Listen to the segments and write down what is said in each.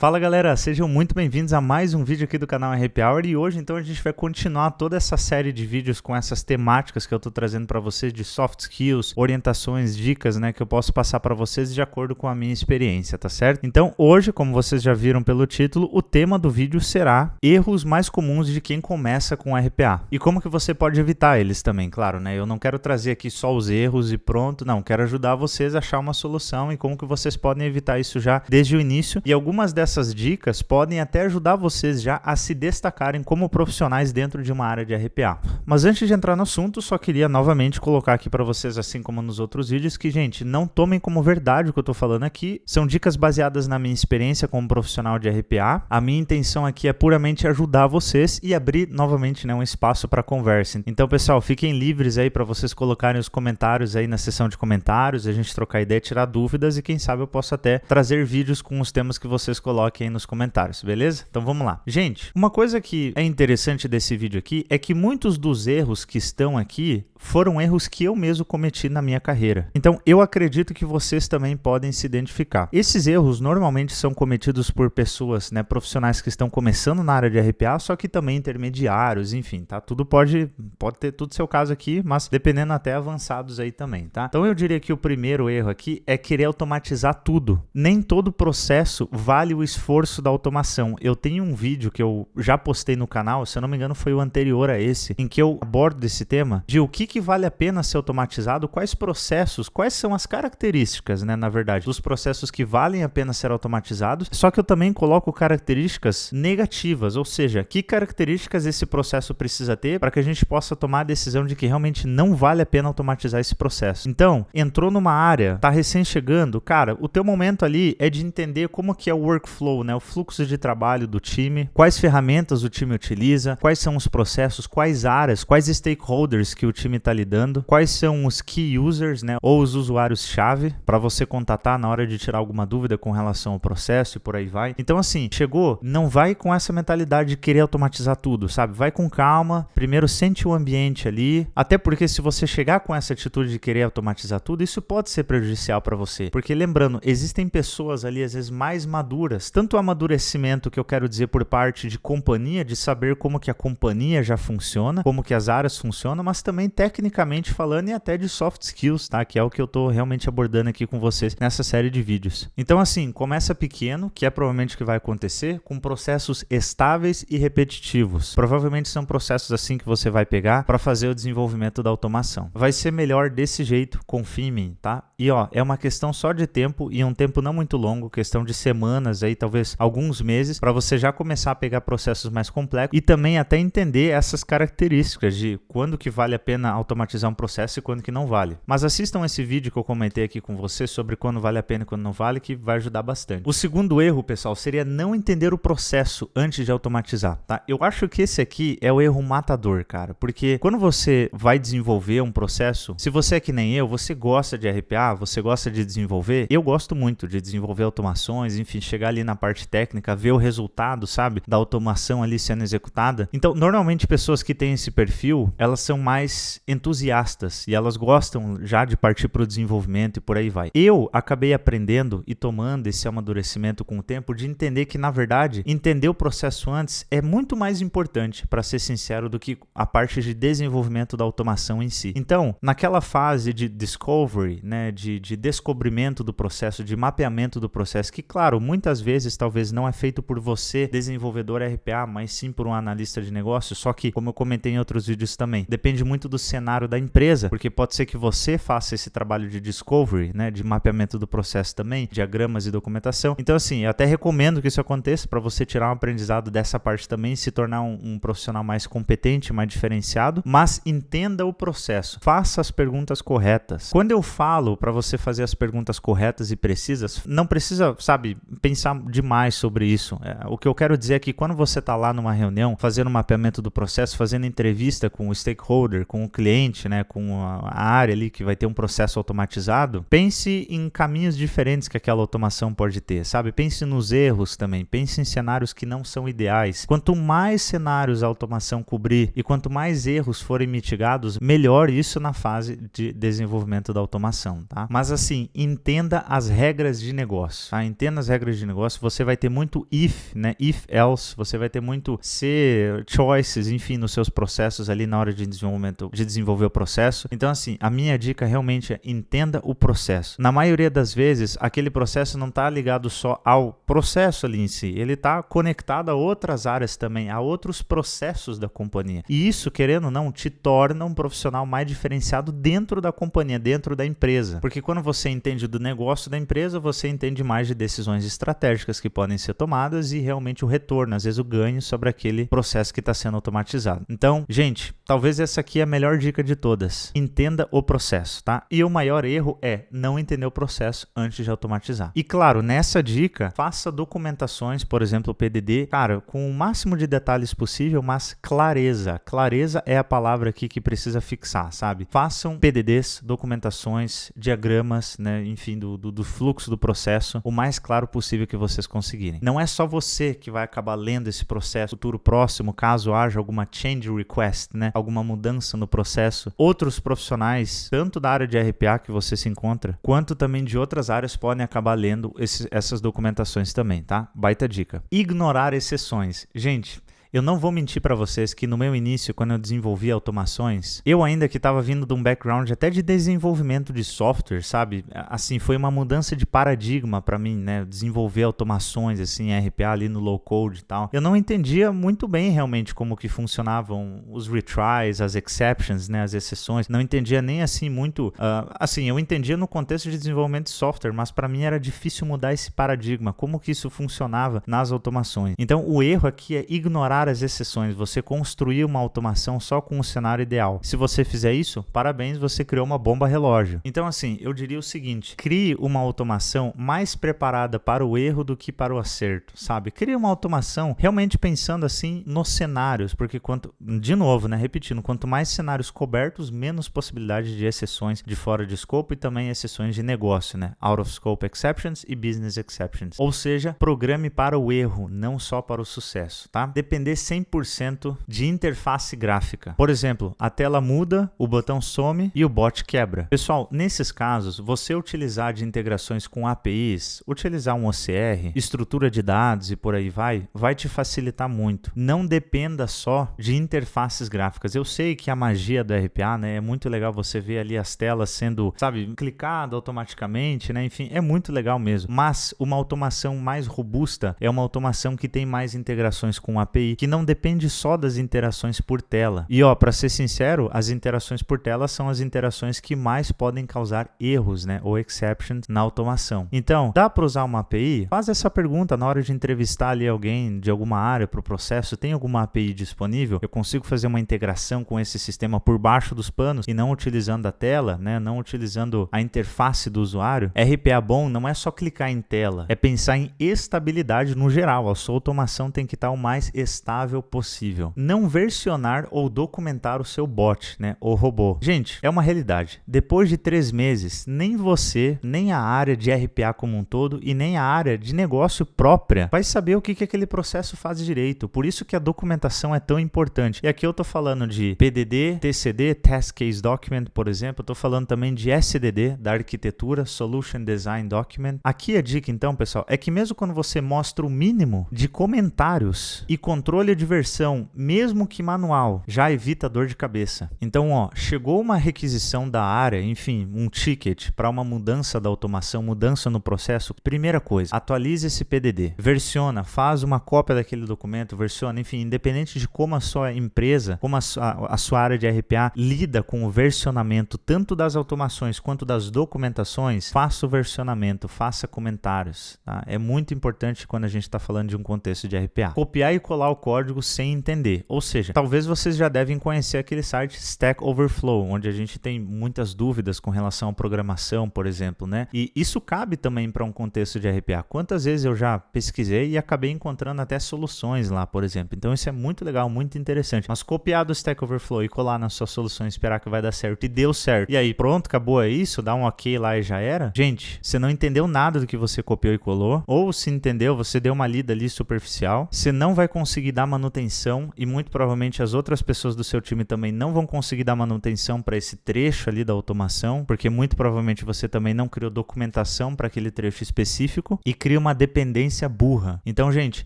Fala galera, sejam muito bem-vindos a mais um vídeo aqui do canal Happy Hour e hoje então a gente vai continuar toda essa série de vídeos com essas temáticas que eu tô trazendo para vocês de soft skills, orientações, dicas, né, que eu posso passar para vocês de acordo com a minha experiência, tá certo? Então hoje, como vocês já viram pelo título, o tema do vídeo será erros mais comuns de quem começa com RPA e como que você pode evitar eles também, claro, né? Eu não quero trazer aqui só os erros e pronto, não, quero ajudar vocês a achar uma solução e como que vocês podem evitar isso já desde o início e algumas dessas dicas podem até ajudar vocês já a se destacarem como profissionais dentro de uma área de RPA. Mas antes de entrar no assunto, só queria novamente colocar aqui para vocês, assim como nos outros vídeos, que, gente, não tomem como verdade o que eu tô falando aqui. São dicas baseadas na minha experiência como profissional de RPA. A minha intenção aqui é puramente ajudar vocês e abrir novamente, né, um espaço para conversa. Então, pessoal, fiquem livres aí para vocês colocarem os comentários aí na seção de comentários, a gente trocar ideia, tirar dúvidas e quem sabe eu posso até trazer vídeos com os temas que vocês coloquem aí nos comentários, beleza? Então vamos lá. Gente, uma coisa que é interessante desse vídeo aqui é que muitos dos erros que estão aqui foram erros que eu mesmo cometi na minha carreira. Então eu acredito que vocês também podem se identificar. Esses erros normalmente são cometidos por pessoas, né, profissionais que estão começando na área de RPA, só que também intermediários, enfim, tá? Tudo pode ter tudo seu caso aqui, mas dependendo até avançados aí também, tá? Então eu diria que o primeiro erro aqui é querer automatizar tudo. Nem todo processo vale o esforço da automação. Eu tenho um vídeo que eu já postei no canal, se eu não me engano foi o anterior a esse, em que eu abordo esse tema de o que vale a pena ser automatizado, quais processos, quais são as características, né, na verdade, dos processos que valem a pena ser automatizados, só que eu também coloco características negativas, ou seja, que características esse processo precisa ter para que a gente possa tomar a decisão de que realmente não vale a pena automatizar esse processo. Então, entrou numa área, tá recém chegando, cara, o teu momento ali é de entender como que é o workflow, né, o fluxo de trabalho do time, quais ferramentas o time utiliza, quais são os processos, quais áreas, quais stakeholders que o time está lidando, quais são os key users, né, ou os usuários-chave para você contatar na hora de tirar alguma dúvida com relação ao processo e por aí vai. Então assim, chegou, não vai com essa mentalidade de querer automatizar tudo, sabe? Vai com calma, primeiro sente o ambiente ali, até porque se você chegar com essa atitude de querer automatizar tudo, isso pode ser prejudicial para você, porque lembrando, existem pessoas ali às vezes mais maduras, tanto o amadurecimento que eu quero dizer por parte de companhia, de saber como que a companhia já funciona, como que as áreas funcionam, mas também tecnicamente falando e até de soft skills, tá? Que é o que eu tô realmente abordando aqui com vocês nessa série de vídeos. Então assim, começa pequeno, que é provavelmente o que vai acontecer, com processos estáveis e repetitivos. Provavelmente são processos assim que você vai pegar para fazer o desenvolvimento da automação. Vai ser melhor desse jeito, confia em mim, tá? E ó, é uma questão só de tempo e um tempo não muito longo, questão de semanas aí, talvez alguns meses, para você já começar a pegar processos mais complexos e também até entender essas características de quando que vale a pena automatizar um processo e quando que não vale. Mas assistam esse vídeo que eu comentei aqui com você sobre quando vale a pena e quando não vale, que vai ajudar bastante. O segundo erro, pessoal, seria não entender o processo antes de automatizar, tá? Eu acho que esse aqui é o erro matador, cara, porque quando você vai desenvolver um processo, se você é que nem eu, você gosta de RPA, você gosta de desenvolver, eu gosto muito de desenvolver automações, enfim, chegar ali na parte técnica, ver o resultado, sabe, da automação ali sendo executada. Então, normalmente pessoas que têm esse perfil, elas são mais entusiastas e elas gostam já de partir para o desenvolvimento e por aí vai. Eu acabei aprendendo e tomando esse amadurecimento com o tempo de entender que, na verdade, entender o processo antes é muito mais importante, para ser sincero, do que a parte de desenvolvimento da automação em si. Então, naquela fase de discovery, né, de descobrimento do processo, de mapeamento do processo, que, claro, muitas vezes talvez não é feito por você, desenvolvedor RPA, mas sim por um analista de negócio, só que, como eu comentei em outros vídeos também, depende muito do cenário da empresa, porque pode ser que você faça esse trabalho de discovery, né, de mapeamento do processo também, diagramas e documentação. Então, assim, eu até recomendo que isso aconteça para você tirar um aprendizado dessa parte também, se tornar um profissional mais competente, mais diferenciado, mas entenda o processo, faça as perguntas corretas. Quando eu falo para você fazer as perguntas corretas e precisas, não precisa, sabe, pensar demais sobre isso. O que eu quero dizer é que quando você está lá numa reunião, fazendo mapeamento do processo, fazendo entrevista com o stakeholder, com o cliente, né, com a área ali que vai ter um processo automatizado, pense em caminhos diferentes que aquela automação pode ter, sabe? Pense nos erros também, pense em cenários que não são ideais. Quanto mais cenários a automação cobrir e quanto mais erros forem mitigados, melhor isso na fase de desenvolvimento da automação, tá? Mas assim, entenda as regras de negócio, tá? Entenda as regras de negócio, negócio, você vai ter muito if, né? If, else, você vai ter muito se, choices, enfim, nos seus processos ali na hora de desenvolver o processo. Então, assim, a minha dica realmente é entenda o processo. Na maioria das vezes, aquele processo não está ligado só ao processo ali em si, ele está conectado a outras áreas também, a outros processos da companhia. E isso, querendo ou não, te torna um profissional mais diferenciado dentro da companhia, dentro da empresa. Porque quando você entende do negócio da empresa, você entende mais de decisões estratégicas que podem ser tomadas e realmente o retorno, às vezes o ganho sobre aquele processo que está sendo automatizado. Então, gente, talvez essa aqui é a melhor dica de todas. Entenda o processo, tá? E o maior erro é não entender o processo antes de automatizar. E claro, nessa dica, faça documentações, por exemplo, o PDD, cara, com o máximo de detalhes possível, mas clareza. Clareza é a palavra aqui que precisa fixar, sabe? Façam PDDs, documentações, diagramas, né? Enfim, do fluxo do processo, o mais claro possível que vocês conseguirem. Não é só você que vai acabar lendo esse processo futuro próximo, caso haja alguma change request, né? Alguma mudança no processo. Outros profissionais, tanto da área de RPA que você se encontra, quanto também de outras áreas, podem acabar lendo essas documentações também, tá? Baita dica. Ignorar exceções. Gente, eu não vou mentir para vocês que no meu início, quando eu desenvolvia automações, eu ainda que estava vindo de um background até de desenvolvimento de software, sabe? Assim, foi uma mudança de paradigma para mim, né? Desenvolver automações, assim, RPA ali no low code e tal. Eu não entendia muito bem realmente como que funcionavam os retries, as exceptions, né? As exceções. Não entendia nem assim muito... assim, eu entendia no contexto de desenvolvimento de software, mas para mim era difícil mudar esse paradigma, como que isso funcionava nas automações. Então, o erro aqui é ignorar as exceções, você construir uma automação só com um cenário ideal. Se você fizer isso, parabéns, você criou uma bomba relógio. Então, assim, eu diria o seguinte, crie uma automação mais preparada para o erro do que para o acerto, sabe? Crie uma automação realmente pensando assim nos cenários, porque de novo, né, repetindo, quanto mais cenários cobertos, menos possibilidade de exceções de fora de escopo e também exceções de negócio, né? Out of scope exceptions e business exceptions. Ou seja, programe para o erro, não só para o sucesso, tá? Depender 100% de interface gráfica. Por exemplo, a tela muda, o botão some e o bot quebra. Pessoal, nesses casos, você utilizar de integrações com APIs, utilizar um OCR, estrutura de dados e por aí vai te facilitar muito. Não dependa só de interfaces gráficas. Eu sei que a magia do RPA, né, é muito legal você ver ali as telas sendo, sabe, clicada automaticamente, né? Enfim, é muito legal mesmo. Mas uma automação mais robusta é uma automação que tem mais integrações com API, que não depende só das interações por tela. E ó, para ser sincero, as interações por tela são as interações que mais podem causar erros, né, ou exceptions na automação. Então, dá para usar uma API? Faz essa pergunta na hora de entrevistar ali alguém de alguma área para o processo. Tem alguma API disponível? Eu consigo fazer uma integração com esse sistema por baixo dos panos e não utilizando a tela, né, não utilizando a interface do usuário? RPA bom não é só clicar em tela, é pensar em estabilidade no geral. A sua automação tem que estar o mais estável possível. Não versionar ou documentar o seu bot, né, ou robô. Gente, é uma realidade. Depois de 3 meses, nem você, nem a área de RPA como um todo e nem a área de negócio própria vai saber o que aquele processo faz direito. Por isso que a documentação é tão importante. E aqui eu tô falando de PDD, TCD, Test Case Document, por exemplo. Eu tô falando também de SDD, da arquitetura, Solution Design Document. Aqui a dica, então, pessoal, é que mesmo quando você mostra o mínimo de comentários e controle de versão, mesmo que manual, já evita dor de cabeça. Então, ó, chegou uma requisição da área, enfim, um ticket para uma mudança da automação, mudança no processo, primeira coisa, atualize esse PDD, versiona, faz uma cópia daquele documento, versiona, enfim, independente de como a sua empresa, como a sua área de RPA lida com o versionamento, tanto das automações quanto das documentações, faça o versionamento, faça comentários, tá? É muito importante quando a gente está falando de um contexto de RPA. Copiar e colar o código sem entender. Ou seja, talvez vocês já devem conhecer aquele site Stack Overflow, onde a gente tem muitas dúvidas com relação à programação, por exemplo, né? E isso cabe também para um contexto de RPA. Quantas vezes eu já pesquisei e acabei encontrando até soluções lá, por exemplo. Então isso é muito legal, muito interessante. Mas copiar do Stack Overflow e colar na sua solução e esperar que vai dar certo e deu certo. E aí, pronto, acabou, é isso? Dá um ok lá e já era? Gente, você não entendeu nada do que você copiou e colou, ou se entendeu, você deu uma lida ali superficial, você não vai conseguir dar manutenção e muito provavelmente as outras pessoas do seu time também não vão conseguir dar manutenção para esse trecho ali da automação, porque muito provavelmente você também não criou documentação para aquele trecho específico e cria uma dependência burra. Então, gente,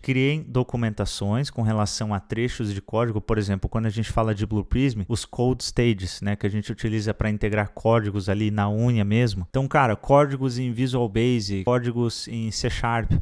criem documentações com relação a trechos de código. Por exemplo, quando a gente fala de Blue Prism, os code stages, né, que a gente utiliza para integrar códigos ali na unha mesmo. Então, cara, códigos em Visual Basic, códigos em C#,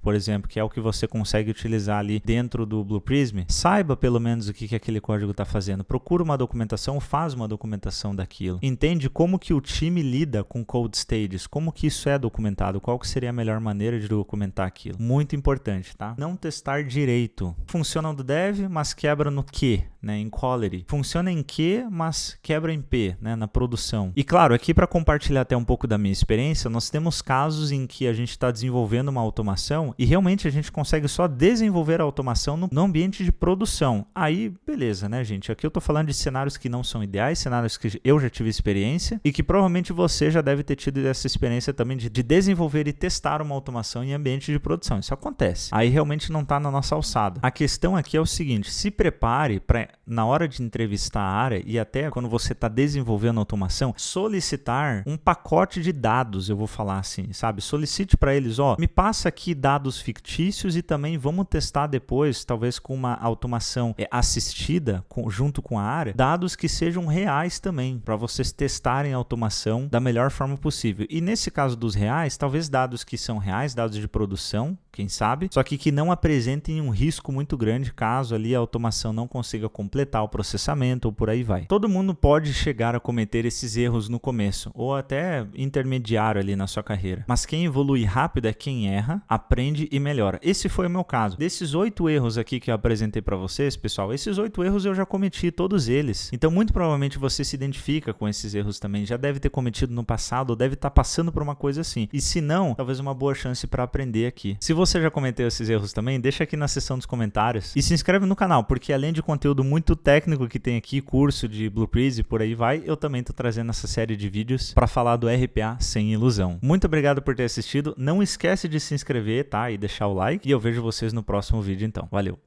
por exemplo, que é o que você consegue utilizar ali dentro do Blue Prism, saiba pelo menos o que aquele código está fazendo. Procura uma documentação, faz uma documentação daquilo. Entende como que o time lida com code stages, como que isso é documentado, qual que seria a melhor maneira de documentar aquilo. Muito importante, tá? Não testar direito. Funciona no dev, mas quebra no Q, né, em quality. Funciona em Q, mas quebra em P, né, na produção. E claro, aqui para compartilhar até um pouco da minha experiência, nós temos casos em que a gente está desenvolvendo uma automação e realmente a gente consegue só desenvolver a automação no ambiente de produção. Aí, beleza, né, gente? Aqui eu tô falando de cenários que não são ideais, cenários que eu já tive experiência e que provavelmente você já deve ter tido essa experiência também de desenvolver e testar uma automação em ambiente de produção. Isso acontece. Aí realmente não está na nossa alçada. A questão aqui é o seguinte, se prepare para, na hora de entrevistar a área e até quando você está desenvolvendo automação, solicitar um pacote de dados, eu vou falar assim, sabe? Solicite para eles, ó, me passa aqui dados fictícios e também vamos testar depois, talvez com uma automação assistida, junto com a área, dados que sejam reais também, para vocês testarem a automação da melhor forma possível. E nesse caso dos reais, talvez dados que são reais, dados de produção, quem sabe, só que não apresentem um risco muito grande caso ali a automação não consiga completar o processamento ou por aí vai. Todo mundo pode chegar a cometer esses erros no começo ou até intermediário ali na sua carreira, mas quem evolui rápido é quem erra, aprende e melhora. Esse foi o meu caso. Desses 8 erros aqui que eu apresentei para vocês, pessoal, esses 8 erros eu já cometi todos eles. Então muito provavelmente você se identifica com esses erros também, já deve ter cometido no passado ou deve estar passando por uma coisa assim. E se não, talvez uma boa chance para aprender aqui. Se você já cometeu esses erros também, deixa aqui na seção dos comentários e se inscreve no canal, porque além de conteúdo muito técnico que tem aqui, curso de Blue Prism e por aí vai, eu também tô trazendo essa série de vídeos para falar do RPA sem ilusão. Muito obrigado por ter assistido, não esquece de se inscrever, tá? E deixar o like e eu vejo vocês no próximo vídeo então. Valeu!